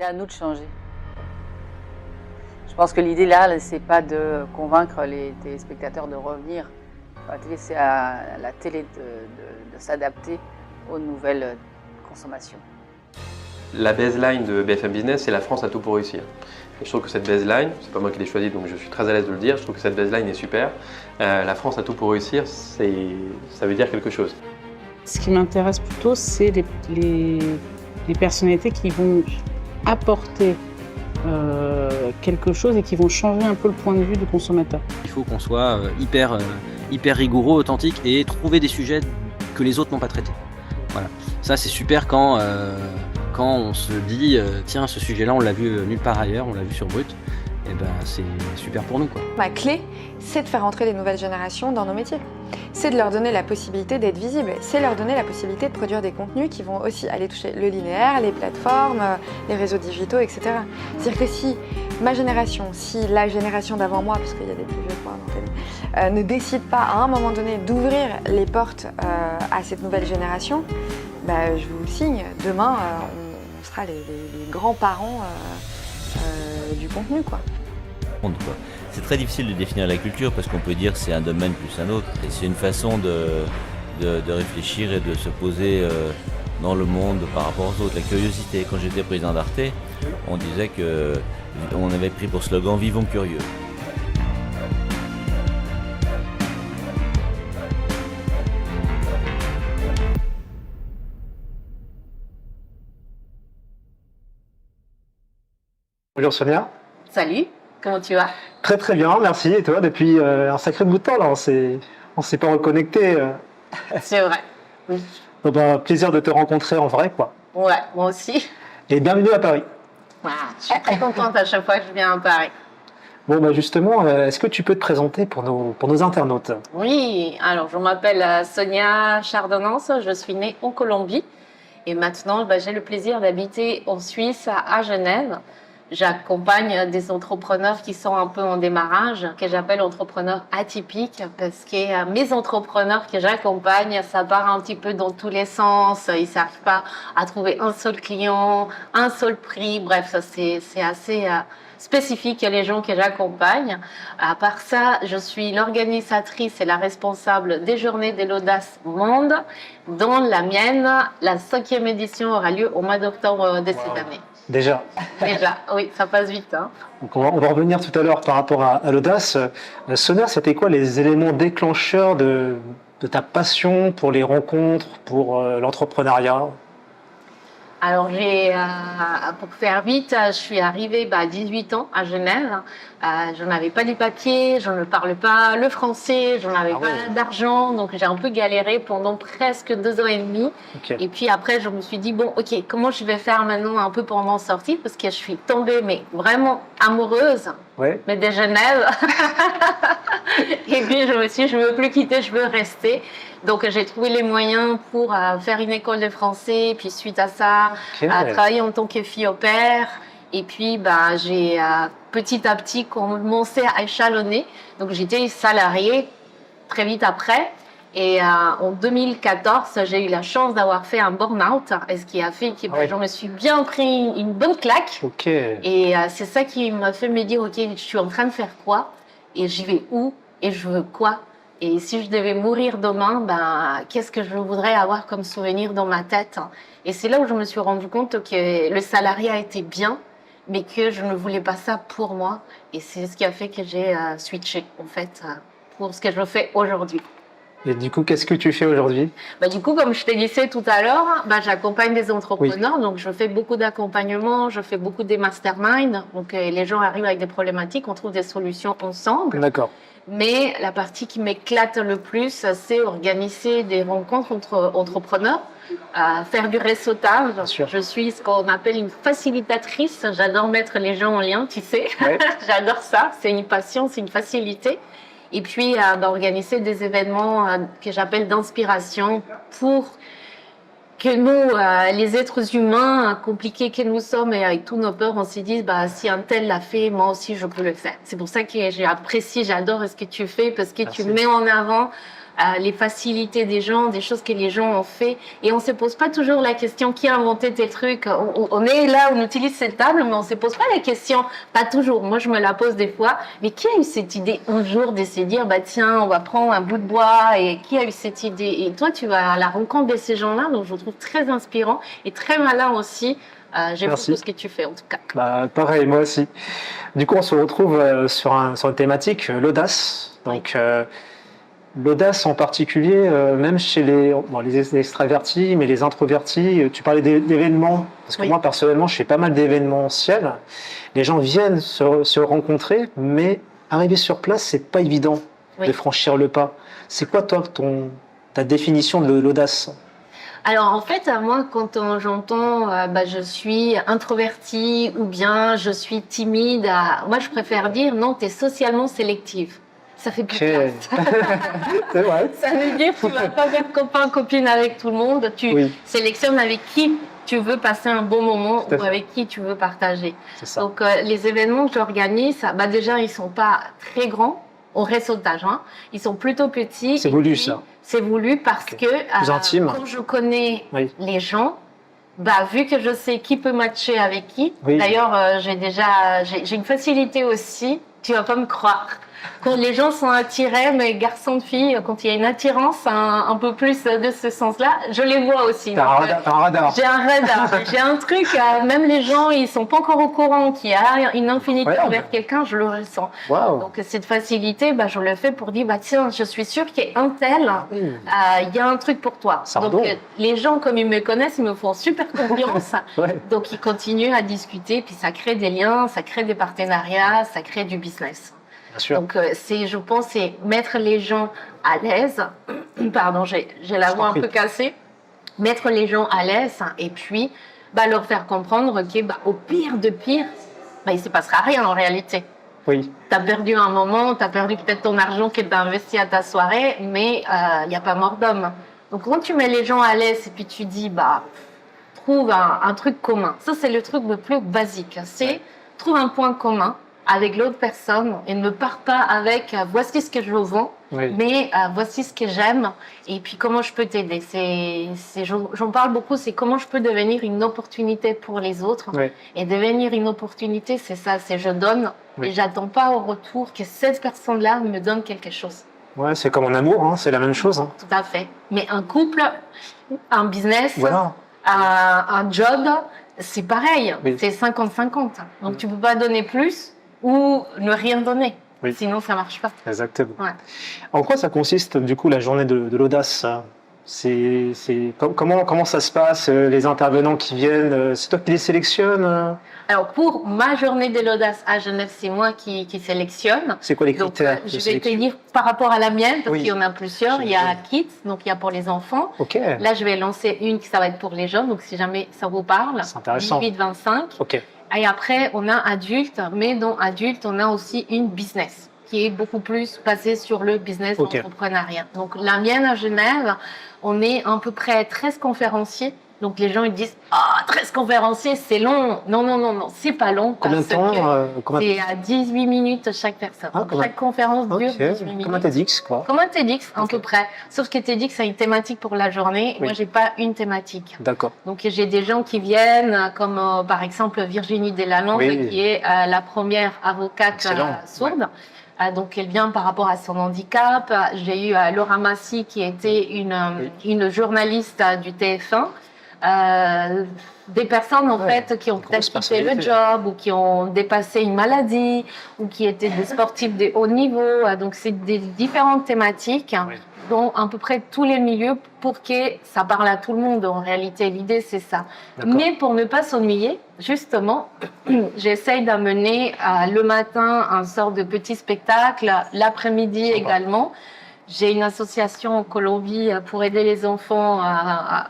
à nous de changer. Je pense que l'idée là, c'est pas de convaincre les téléspectateurs de revenir à la télé, c'est à la télé de s'adapter aux nouvelles consommations. La baseline de BFM Business, c'est la France a tout pour réussir. Et je trouve que cette baseline, c'est pas moi qui l'ai choisie, donc je suis très à l'aise de le dire, je trouve que cette baseline est super. La France a tout pour réussir, ça veut dire quelque chose. Ce qui m'intéresse plutôt, c'est les personnalités qui vont apporter quelque chose et qui vont changer un peu le point de vue du consommateur. Il faut qu'on soit hyper rigoureux, authentique et trouver des sujets que les autres n'ont pas traités. Voilà. Ça, c'est super quand on se dit tiens, ce sujet-là, on l'a vu nulle part ailleurs, on l'a vu sur Brut. Et ben, c'est super pour nous, quoi. Ma clé, c'est de faire entrer les nouvelles générations dans nos métiers. C'est de leur donner la possibilité d'être visibles. C'est leur donner la possibilité de produire des contenus qui vont aussi aller toucher le linéaire, les plateformes, les réseaux digitaux, etc. C'est-à-dire que si ma génération, si la génération d'avant moi, parce qu'il y a des plus vieux quoi dans l'antenne, ne décide pas à un moment donné d'ouvrir les portes à cette nouvelle génération, bah, je vous le signe, demain, on sera les grands-parents du contenu, quoi. C'est très difficile de définir la culture parce qu'on peut dire que c'est un domaine plus un autre. Et c'est une façon de réfléchir et de se poser dans le monde par rapport aux autres. La curiosité, quand j'étais président d'Arte, on disait qu'on avait pris pour slogan « Vivons curieux ». Bonjour Sonia. Salut, comment tu vas? Très très bien, merci. Et toi, depuis un sacré bout de temps, là, on s'est pas reconnecté. C'est vrai, oui. Donc, plaisir de te rencontrer en vrai, quoi. Ouais, moi aussi. Et bienvenue à Paris. Voilà, je suis très contente à chaque fois que je viens à Paris. Bon, justement, est-ce que tu peux te présenter pour nos internautes? Oui, alors je m'appelle Sonia Chardonnance, je suis née en Colombie et maintenant j'ai le plaisir d'habiter en Suisse, à Genève. J'accompagne des entrepreneurs qui sont un peu en démarrage, que j'appelle entrepreneurs atypiques, parce que mes entrepreneurs que j'accompagne, ça part un petit peu dans tous les sens. Ils savent pas à trouver un seul client, un seul prix. Bref, ça c'est assez spécifique les gens que j'accompagne. À part ça, je suis l'organisatrice et la responsable des Journées de l'Audace Monde, dont la mienne, la 5e édition aura lieu au mois d'octobre de cette année. Déjà, oui, ça passe vite. Hein. Donc on va revenir tout à l'heure par rapport à l'audace. Sonia, c'était quoi les éléments déclencheurs de ta passion pour les rencontres, pour l'entrepreneuriat? Alors, pour faire vite, je suis arrivée à 18 ans à Genève. Je n'avais pas les papiers, je ne parle pas le français, je n'avais pas d'argent, donc j'ai un peu galéré pendant presque 2 ans et demi. Okay. Et puis après, je me suis dit, bon, ok, comment je vais faire maintenant un peu pour m'en sortir? Parce que je suis tombée, mais vraiment amoureuse, mais de Genève. Et puis je me suis dit, je ne veux plus quitter, je veux rester. Donc j'ai trouvé les moyens pour faire une école de français, puis suite à ça, travailler en tant que fille au pair. Et puis j'ai petit à petit commencé à échelonner. Donc j'étais salariée très vite après. Et en 2014, j'ai eu la chance d'avoir fait un burn-out, ce qui a fait que je me suis bien pris une bonne claque. Et c'est ça qui m'a fait me dire, ok, je suis en train de faire quoi? Et j'y vais où? Et je veux quoi? Et si je devais mourir demain, qu'est-ce que je voudrais avoir comme souvenir dans ma tête? Et c'est là où je me suis rendu compte que le salariat était bien, mais que je ne voulais pas ça pour moi. Et c'est ce qui a fait que j'ai switché, en fait, pour ce que je fais aujourd'hui. Et du coup, qu'est-ce que tu fais aujourd'hui? Du coup, comme je te disais tout à l'heure, j'accompagne des entrepreneurs. Donc, je fais beaucoup d'accompagnement, je fais beaucoup des masterminds. Donc, les gens arrivent avec des problématiques, on trouve des solutions ensemble. D'accord. Mais la partie qui m'éclate le plus, c'est organiser des rencontres entre entrepreneurs, faire du réseautage. Je suis ce qu'on appelle une facilitatrice. J'adore mettre les gens en lien, tu sais. J'adore ça. C'est une passion, c'est une facilité. Et puis, d'organiser des événements que j'appelle d'inspiration pour que nous, les êtres humains compliqués que nous sommes et avec tous nos peurs, on se dise, si un tel l'a fait, moi aussi je peux le faire. C'est pour ça que j'ai apprécié, j'adore ce que tu fais parce que tu mets en avant les facilités des gens, des choses que les gens ont fait. Et on se pose pas toujours la question qui a inventé tes trucs. On est là, on utilise cette table, mais on se pose pas la question. Pas toujours. Moi, je me la pose des fois. Mais qui a eu cette idée un jour de se dire, bah tiens, on va prendre un bout de bois, et qui a eu cette idée? Et toi, tu vas à la rencontre de ces gens-là, donc je trouve très inspirant et très malin aussi. J'aime beaucoup ce que tu fais en tout cas. Bah, pareil, moi aussi. Du coup, on se retrouve sur une thématique, l'audace. Donc, l'audace en particulier, même chez les extravertis, mais les introvertis, tu parlais d'événements, parce que moi, personnellement, je fais pas mal d'événementiels. Les gens viennent se rencontrer, mais arriver sur place, c'est pas évident de franchir le pas. C'est quoi, toi, ta définition de l'audace? Alors en fait, moi, quand j'entends je suis introvertie ou bien je suis timide, moi je préfère dire non, tu es socialement sélective. Ça fait plus classe. C'est vrai. Ça veut dire que tu vas pas faire copain-copine avec tout le monde. Tu sélectionnes avec qui tu veux passer un bon moment ou avec qui tu veux partager. Ça. Donc les événements que j'organise, déjà ils sont pas très grands au réseautage. Ils sont plutôt petits. C'est voulu ça. C'est voulu parce que quand je connais les gens, vu que je sais qui peut matcher avec qui, d'ailleurs j'ai une facilité aussi, tu vas pas me croire. Quand les gens sont attirés, mes garçons de filles, quand il y a une attirance un peu plus de ce sens-là, je les vois aussi. T'as un radar. J'ai un radar. J'ai un truc, même les gens, ils sont pas encore au courant qu'il y a une infinité envers quelqu'un, je le ressens. Wow. Donc cette facilité, je le fais pour dire, tiens, je suis sûre qu'il y a un tel, il y a un truc pour toi. Donc les gens, comme ils me connaissent, ils me font super confiance. Donc ils continuent à discuter, puis ça crée des liens, ça crée des partenariats, ça crée du business. Donc, je pense, c'est mettre les gens à l'aise. Pardon, j'ai la voix un peu cassée. Mettre les gens à l'aise et puis leur faire comprendre qu'au pire de pire, il ne se passera rien en réalité. Oui. Tu as perdu un moment, tu as perdu peut-être ton argent que tu as investi à ta soirée, mais il n'y a pas mort d'homme. Donc, quand tu mets les gens à l'aise et puis tu dis, trouve un truc commun. Ça, c'est le truc le plus basique. C'est trouve un point commun avec l'autre personne et ne pars pas avec voici ce que je vends, mais voici ce que j'aime et puis comment je peux t'aider. J'en parle beaucoup, c'est comment je peux devenir une opportunité pour les autres. Et devenir une opportunité, c'est ça, c'est je donne et j'attends pas au retour que cette personne-là me donne quelque chose. Ouais, c'est comme en amour, c'est la même chose. Tout à fait. Mais un couple, un business, un job, c'est pareil, c'est 50-50. Donc tu peux pas donner plus ou ne rien donner. Sinon, ça marche pas. Exactement. En quoi ça consiste, du coup, la journée de l'audace? Comment ça se passe? Les intervenants qui viennent, c'est toi qui les sélectionnes? Alors, pour ma journée de l'audace à Genève, c'est moi qui sélectionne. C'est quoi les critères? Donc, je vais te dire par rapport à la mienne, parce qu'il y en a plusieurs. Il y a Kids, donc il y a pour les enfants. Là, je vais lancer une qui ça va être pour les jeunes, donc si jamais ça vous parle. C'est intéressant. 18-25. Et après, on a adulte, mais dans adulte, on a aussi une business qui est beaucoup plus basée sur le business d'entrepreneuriat. Donc, la mienne à Genève, on est à peu près 13 conférenciers. Donc, les gens ils disent « 13 conférenciers, c'est long !» Non, c'est pas long. Combien de temps C'est à 18 minutes chaque personne. Chaque conférence dure 18 minutes. Comme un TEDx, quoi. Comme un TEDx, à peu près. Sauf que TEDx, c'est une thématique pour la journée. Moi, j'ai pas une thématique. D'accord. Donc, j'ai des gens qui viennent, comme par exemple Virginie Delalande, qui est la première avocate sourde. Donc, elle vient par rapport à son handicap. J'ai eu Laura Massy, qui était une journaliste du TF1. Des personnes en fait qui ont peut-être quitté le job ou qui ont dépassé une maladie ou qui étaient des sportifs de haut niveau. Donc c'est des différentes thématiques dans à peu près tous les milieux pour que ça parle à tout le monde. En réalité, l'idée c'est ça. Mais pour ne pas s'ennuyer, justement, j'essaye d'amener le matin un sort de petit spectacle, l'après-midi également. J'ai une association en Colombie pour aider les enfants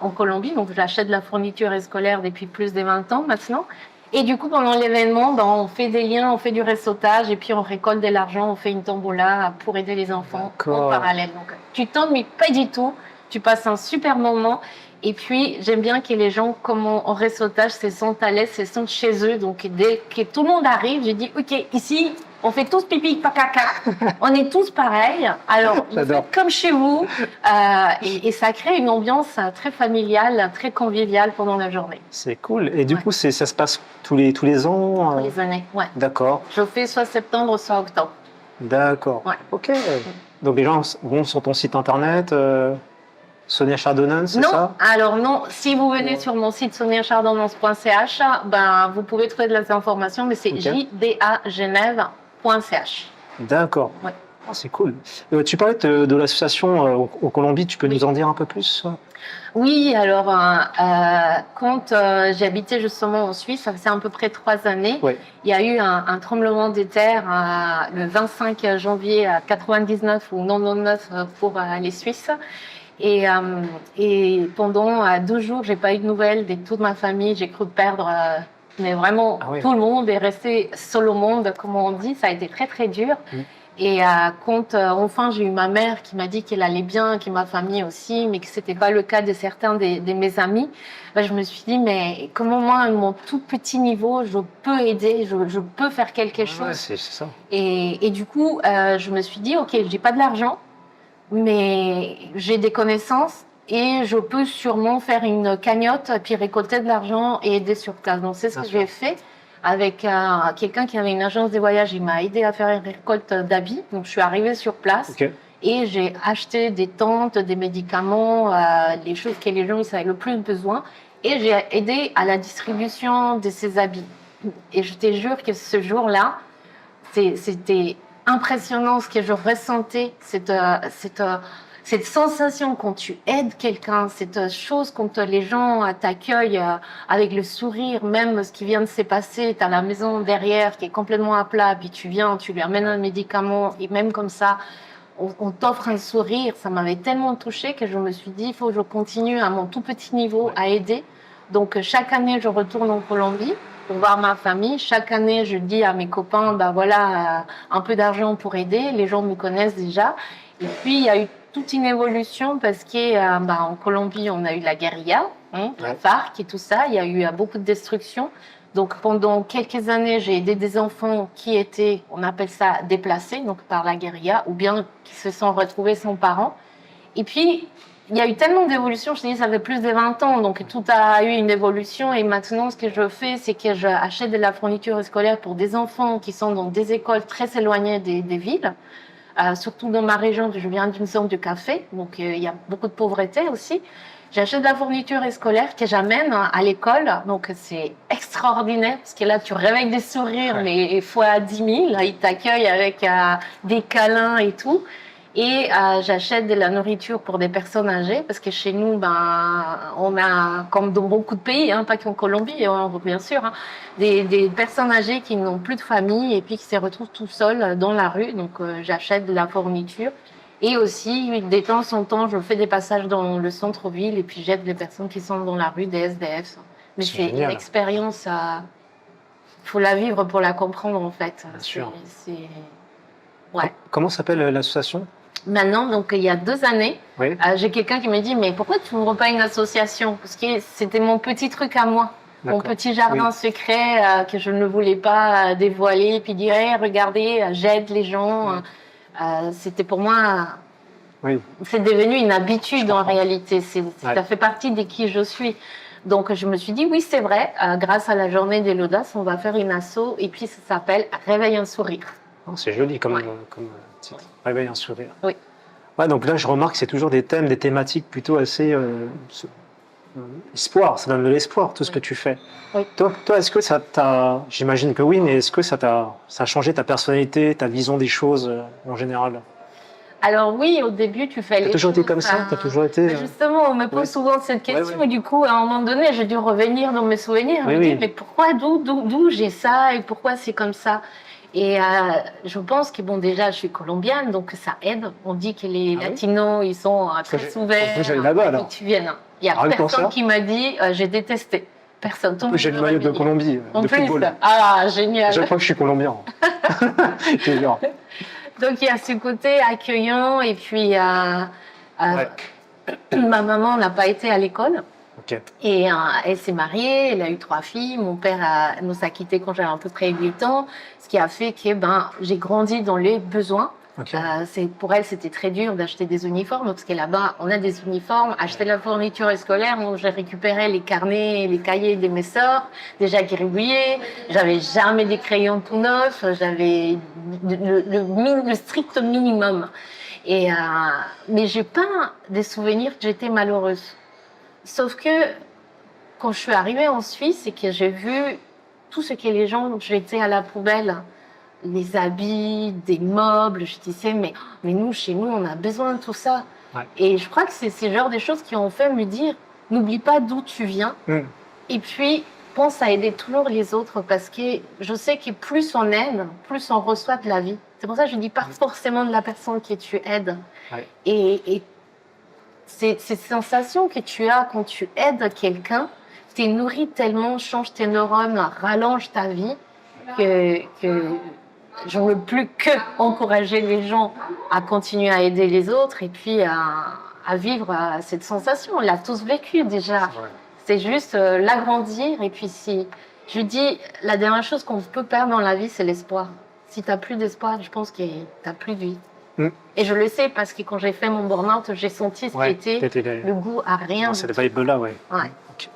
en Colombie. Donc, j'achète de la fourniture scolaire depuis plus de 20 ans maintenant. Et du coup, pendant l'événement, on fait des liens, on fait du réseautage et puis on récolte de l'argent, on fait une tombola pour aider les enfants en parallèle. Donc, tu t'ennuies pas du tout. Tu passes un super moment. Et puis, j'aime bien que les gens, comme en réseautage, se sentent à l'aise, se sentent chez eux. Donc, dès que tout le monde arrive, je dis, OK, ici, On fait tous pipi, pas caca. On est tous pareils. Alors, vous J'adore. faites comme chez vous. Et ça crée une ambiance très familiale, très conviviale pendant la journée. C'est cool. Et du Ouais. coup, ça se passe tous les ans Pour les années, ouais. D'accord. Je fais soit septembre, soit octobre. D'accord. Ouais. Ok. Donc les gens vont sur ton site internet, Sonia Chardonnay, c'est Non, ça? alors non, si vous venez sur mon site soniachardonnance.ch, ben, vous pouvez trouver de les informations, mais c'est Ok. jdagenève.ch. D'accord. Ouais. Ah, c'est cool. Tu parlais de l'association au Colombie, tu peux nous en dire un peu plus? Oui, alors quand j'ai habité justement en Suisse, ça faisait à peu près 3 années, Ouais. il y a eu un tremblement de terre le 25 janvier 99 ou 99 pour les Suisses. Et pendant 2 jours, j'ai pas eu de nouvelles de toute ma famille. J'ai cru perdre, mais vraiment Ah oui. tout le monde est resté seul au monde, comme on dit. Ça a été très très dur. Et quand enfin j'ai eu ma mère qui m'a dit qu'elle allait bien, que ma famille aussi, mais que c'était pas le cas de certains de mes amis, ben, je me suis dit mais comment moi, à mon tout petit niveau, je peux aider, je peux faire quelque chose. Ouais, c'est ça. Et du coup, je me suis dit, ok, j'ai pas de l'argent, mais j'ai des connaissances et je peux sûrement faire une cagnotte, puis récolter de l'argent et aider sur place. Donc c'est ce Bien que sûr. j'ai fait avec quelqu'un qui avait une agence de voyage. Il m'a aidé à faire une récolte d'habits. Donc je suis arrivée sur place. Ok. Et j'ai acheté des tentes, des médicaments, les choses que les gens avaient le plus besoin. Et j'ai aidé à la distribution de ces habits. Et je te jure que ce jour-là, c'était impressionnant ce que je ressentais, cette sensation quand tu aides quelqu'un, cette chose quand les gens t'accueillent avec le sourire, même ce qui vient de se passer, tu as la maison derrière qui est complètement à plat, puis tu viens, tu lui amènes un médicament, et même comme ça, on t'offre un sourire. Ça m'avait tellement touchée que je me suis dit, il faut que je continue à mon tout petit niveau à aider. Donc chaque année, je retourne en Colombie pour voir ma famille. Chaque année, je dis à mes copains, ben voilà, un peu d'argent pour aider. Les gens me connaissent déjà. Et puis, il y a eu toute une évolution parce que en Colombie, on a eu la guérilla, la FARC et tout ça. Il y a eu beaucoup de destruction. Donc, pendant quelques années, j'ai aidé des enfants qui étaient, on appelle ça, déplacés, donc par la guérilla, ou bien qui se sont retrouvés sans parents. Et puis, il y a eu tellement d'évolution, je te dis, ça fait plus de 20 ans, donc tout a eu une évolution. Et maintenant, ce que je fais, c'est que j'achète de la fourniture scolaire pour des enfants qui sont dans des écoles très éloignées des villes. Surtout dans ma région, je viens d'une zone de café, donc il y a beaucoup de pauvreté aussi. J'achète de la fourniture scolaire que j'amène à l'école, donc c'est extraordinaire, parce que là, tu réveilles des sourires, mais fois 10 000, ils t'accueillent avec des câlins et tout. Et j'achète de la nourriture pour des personnes âgées, parce que chez nous, on a, comme dans beaucoup de pays, pas qu'en Colombie, bien sûr, des personnes âgées qui n'ont plus de famille et puis qui se retrouvent tout seuls dans la rue. Donc j'achète de la fourniture. Et aussi, de temps en temps, je fais des passages dans le centre-ville et puis j'aide les personnes qui sont dans la rue, des SDF. Mais c'est une génial. expérience, faut la vivre pour la comprendre en fait. Bien sûr. Ouais. Comment s'appelle l'association? Maintenant, donc il y a 2 années, Oui. j'ai quelqu'un qui me dit mais pourquoi tu n'ouvres pas une association? Parce que c'était mon petit truc à moi, mon D'accord. petit jardin secret que je ne voulais pas dévoiler et puis dire hey, regardez, j'aide les gens. C'était pour moi, Oui. c'est devenu une habitude Je en comprends. réalité. Ça fait partie de qui je suis. Donc je me suis dit oui c'est vrai, grâce à la journée de l'audace, on va faire une asso et puis ça s'appelle Réveille un sourire. Oh, c'est joli comme, Ouais. comme titre. Réveille un sourire. Oui. Ouais, donc là, je remarque que c'est toujours des thèmes, des thématiques plutôt assez espoir. Ça donne de l'espoir, tout ce que tu fais. Oui. Toi, est-ce que ça t'a... J'imagine que oui, mais est-ce que ça a changé ta personnalité, ta vision des choses en général? Alors oui, au début, tu fais les T'as toujours été choses, comme ça? T'as toujours été... Justement, on me pose ouais. souvent cette question Ouais. et du coup, à un moment donné, j'ai dû revenir dans mes souvenirs. Oui, me oui. dire, mais pourquoi, d'où j'ai ça et pourquoi c'est comme ça? Et je pense que bon, déjà, je suis colombienne, donc ça aide. On dit que les Ah oui? latinos, ils sont très ouverts. En plus, j'allais là-bas, alors. Que tu viennes. Il y a Rien que pour personne ça. qui m'a dit, j'ai détesté. Personne. Tout le J'ai le monde maillot de m'a dit. Colombie, En de plus, football. ah, génial. Chaque fois que je suis colombien. Je te jure. Donc il y a ce côté accueillant et puis ma maman n'a pas été à l'école. Ok. Et elle s'est mariée, elle a eu 3 filles. Mon père nous a quittés quand j'avais à peu près 8 ans, ce qui a fait que j'ai grandi dans les besoins. Ok. Pour elle, c'était très dur d'acheter des uniformes, parce que là-bas, on a des uniformes, acheter la fourniture scolaire. Donc, j'ai récupéré les carnets, les cahiers de mes sœurs, déjà gribouillés. J'avais jamais des crayons tout neufs. J'avais le strict minimum. Mais j'ai pas des souvenirs que j'étais malheureuse. Sauf que quand je suis arrivée en Suisse et que j'ai vu tout ce que les gens jetaient à la poubelle, les habits, des meubles, je disais, mais nous, chez nous, on a besoin de tout ça. Ouais. Et je crois que c'est ce genre de choses qui ont fait me dire, n'oublie pas d'où tu viens. Et puis, pense à aider toujours les autres, parce que je sais que plus on aide, plus on reçoit de la vie. C'est pour ça que je dis pas forcément de la personne que tu aides. Ouais. Et ces sensations que tu as quand tu aides quelqu'un, t'es nourri tellement, change tes neurones, rallonge ta vie, que je ne veux plus que encourager les gens à continuer à aider les autres et puis à vivre cette sensation. On l'a tous vécu déjà. C'est juste l'agrandir. Et puis si je dis, la dernière chose qu'on peut perdre dans la vie, c'est l'espoir. Si tu n'as plus d'espoir, je pense que tu n'as plus de vie. Et je le sais parce que quand j'ai fait mon burn-out, j'ai senti ce qu'était le goût à rien. C'est le vibe là, ouais. Okay.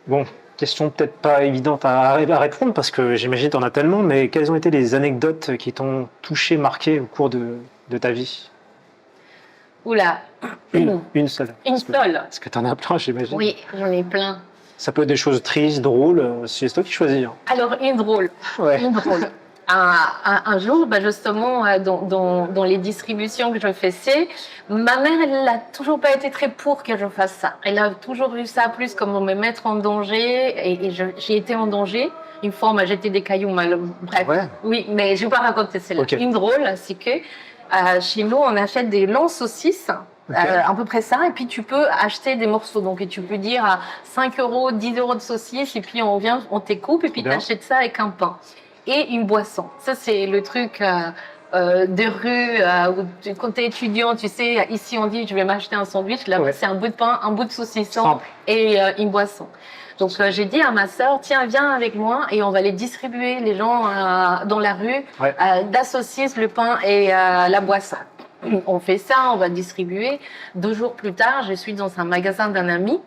Bon, question peut-être pas évidente à répondre parce que j'imagine que tu en as tellement, mais quelles ont été les anecdotes qui t'ont touché, marqué au cours de ta vie? Oula. Une seule. Une seule. Parce que tu en as plein, j'imagine. Oui, j'en ai plein. Ça peut être des choses tristes, drôles, c'est toi qui choisis. Hein. Alors, une drôle. Ouais. Une drôle. Un jour, justement, dans les distributions que je faisais, ma mère, elle n'a toujours pas été très pour que je fasse ça. Elle a toujours vu ça plus comme me mettre en danger, et j'ai été en danger. Une fois, on m'a jeté des cailloux, bref. Ouais. Oui, mais je ne vais pas raconter celle-là. Okay. Une drôle, c'est que chez nous, on achète des longs saucisses, à peu près ça, et puis tu peux acheter des morceaux. Donc, tu peux dire à 5 €, 10 € de saucisses, et puis on t'écoupe, et puis tu achètes ça avec un pain. Et une boisson. Ça, c'est le truc de rue où quand tu es étudiant, tu sais, ici on dit je vais m'acheter un sandwich, là c'est un bout de pain, un bout de saucisson et une boisson. Donc j'ai dit à ma sœur, tiens, viens avec moi et on va les distribuer, les gens dans la rue, la saucisse, le pain et la boisson. On fait ça, on va distribuer. 2 jours plus tard, je suis dans un magasin d'un ami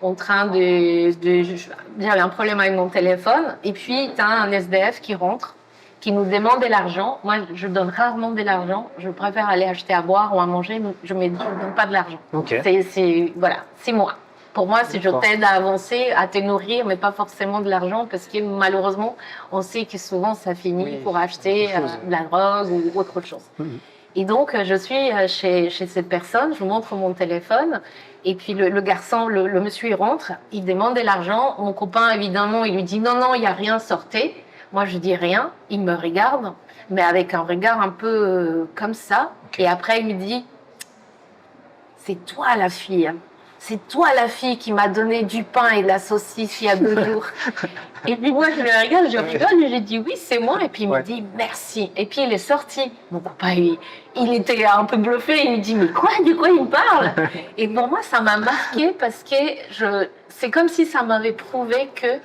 en train j'avais un problème avec mon téléphone et puis tu as un SDF qui rentre, qui nous demande de l'argent. Moi, je donne rarement de l'argent. Je préfère aller acheter à boire ou à manger, mais je ne donne pas de l'argent. Voilà, c'est moi. Pour moi, si je t'aide à avancer, à te nourrir, mais pas forcément de l'argent, parce que malheureusement, on sait que souvent, ça finit pour acheter de la drogue ou autre chose. Et donc, je suis chez cette personne, je lui montre mon téléphone, et puis le garçon, le monsieur, il rentre, il demande de l'argent. Mon copain, évidemment, il lui dit non, il n'y a rien, sortez. Moi, je dis rien, il me regarde, mais avec un regard un peu comme ça. Et après, il me dit, c'est toi la fille. C'est toi la fille qui m'a donné du pain et de la saucisse il y a 2 jours. Et puis moi, je le regarde, je rigole, et j'ai dit oui, c'est moi. Et puis il me dit merci. Et puis il est sorti. Mon copain, il était un peu bluffé. Il me dit mais quoi, de quoi il me parle? Et pour moi, ça m'a marqué parce que c'est comme si ça m'avait prouvé que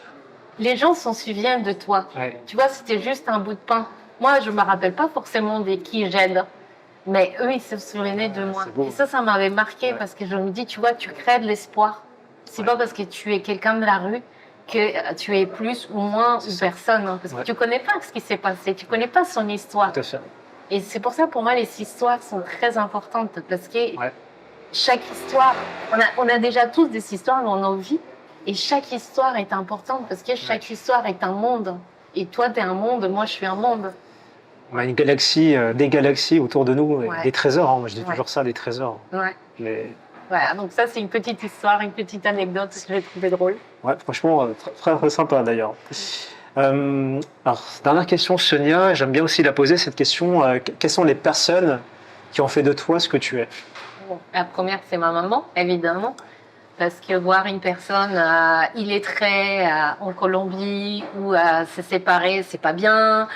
les gens s'en souviennent de toi. Tu vois, c'était juste un bout de pain. Moi, je me rappelle pas forcément de qui j'aide. Mais eux, ils se souvenaient de moi. Et ça m'avait marqué parce que je me dis, tu vois, tu crées de l'espoir. C'est pas parce que tu es quelqu'un de la rue que tu es plus ou moins une personne. Hein, parce que tu connais pas ce qui s'est passé, tu connais pas son histoire. Tout à fait. Et c'est pour ça, pour moi, les histoires sont très importantes parce que chaque histoire, on a déjà tous des histoires dans nos vies et chaque histoire est importante parce que chaque histoire est un monde. Et toi, tu es un monde, moi, je suis un monde. On a une galaxie, des galaxies autour de nous, des trésors. Hein. Moi, je dis toujours ça, des trésors. Mais... Voilà, donc ça, c'est une petite histoire, une petite anecdote que j'ai trouvé drôle. Ouais, franchement, très, très sympa d'ailleurs. Alors, dernière question, Sonia, j'aime bien aussi la poser, cette question. Quelles sont les personnes qui ont fait de toi ce que tu es? La première, c'est ma maman, évidemment. Parce que voir une personne illettrée en Colombie ou se séparer, c'est pas bien.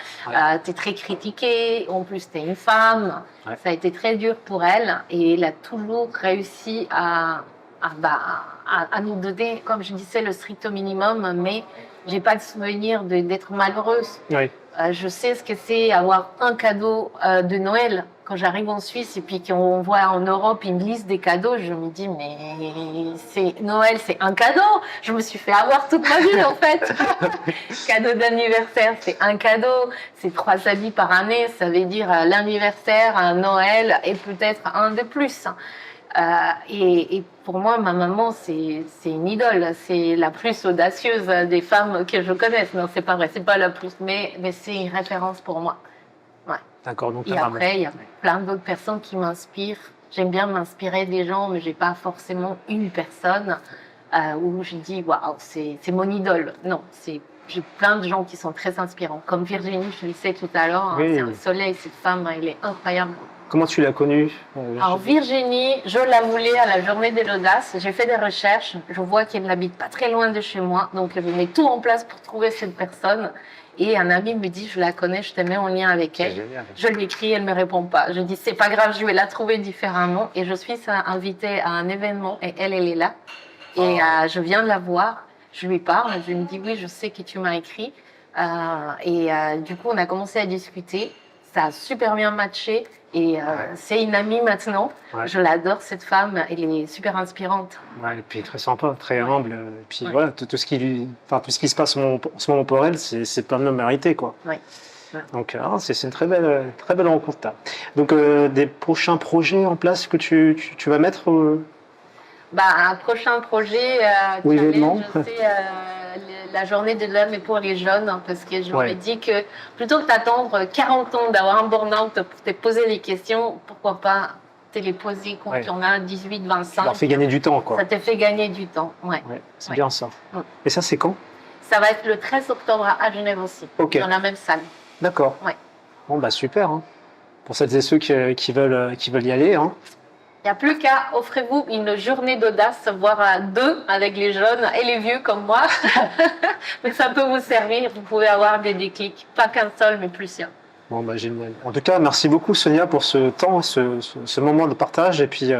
T'es très critiquée. En plus, t'es une femme. Ça a été très dur pour elle. Et elle a toujours réussi à à nous donner, comme je disais, le strict minimum, mais j'ai pas de souvenir d'être malheureuse. Oui. Je sais ce que c'est avoir un cadeau de Noël. Quand j'arrive en Suisse et puis qu'on voit en Europe, ils me lisent des cadeaux, je me dis, mais Noël, c'est un cadeau. Je me suis fait avoir toute ma vie, en fait. Cadeau d'anniversaire, c'est un cadeau. C'est 3 habits par année, ça veut dire l'anniversaire, un Noël et peut-être un de plus. Et pour moi, ma maman, c'est une idole. C'est la plus audacieuse des femmes que je connaisse. Non, c'est pas vrai, c'est pas la plus, mais c'est une référence pour moi. Ouais. D'accord, donc Et après, il y a plein d'autres personnes qui m'inspirent. J'aime bien m'inspirer des gens, mais j'ai pas forcément une personne où je dis waouh, c'est mon idole. Non, j'ai plein de gens qui sont très inspirants. Comme Virginie, je le disais tout à l'heure, oui. C'est un soleil, cette femme, elle est incroyable. Comment tu l'as connue Alors Virginie, je la voulais à la journée de l'audace. J'ai fait des recherches. Je vois qu'elle n'habite pas très loin de chez moi. Donc je mets tout en place pour trouver cette personne. Et un ami me dit, je la connais, je te mets en lien avec elle. Je lui écris, elle ne me répond pas. Je dis, c'est pas grave, je vais la trouver différemment. Et je suis invitée à un événement et elle est là. Et je viens de la voir. Je lui parle. Je lui dis, oui, je sais que tu m'as écrit. Du coup, on a commencé à discuter. Ça a super bien matché. Et c'est une amie maintenant. Ouais. Je l'adore, cette femme. Elle est super inspirante. Ouais, et puis très sympa, très humble. Et puis voilà, tout ce qui se passe en ce moment pour elle, c'est pleinement mérité, quoi. Ouais. Ouais. Donc c'est une très belle rencontre. Donc des prochains projets en place que tu vas mettre un prochain projet, oui, je sais, la journée de l'homme est pour les jeunes, hein, parce que je me dis que plutôt que d'attendre 40 ans d'avoir un burn-out pour te poser les questions, pourquoi pas te les poser quand tu en as 18, 25. Ça leur fait gagner du temps, quoi. Ça te fait gagner du temps, c'est bien ça. Et ça, c'est quand? Ça va être le 13 octobre à Genève aussi, dans la même salle. D'accord. Ouais. Bon, super. Hein. Pour celles et ceux qui veulent y aller. Hein. Il n'y a plus qu'à, offrez-vous une journée d'audace, voire 2 avec les jeunes et les vieux comme moi. Mais ça peut vous servir, vous pouvez avoir des déclics. Pas qu'un seul, mais plusieurs. Bon, génial. En tout cas, merci beaucoup Sonia pour ce temps, ce moment de partage. Et puis,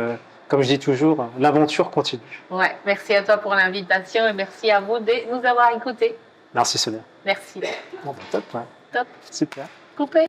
comme je dis toujours, l'aventure continue. Ouais, merci à toi pour l'invitation et merci à vous de nous avoir écoutés. Merci Sonia. Merci. Bon, top. Ouais. Top. Super. Coupé.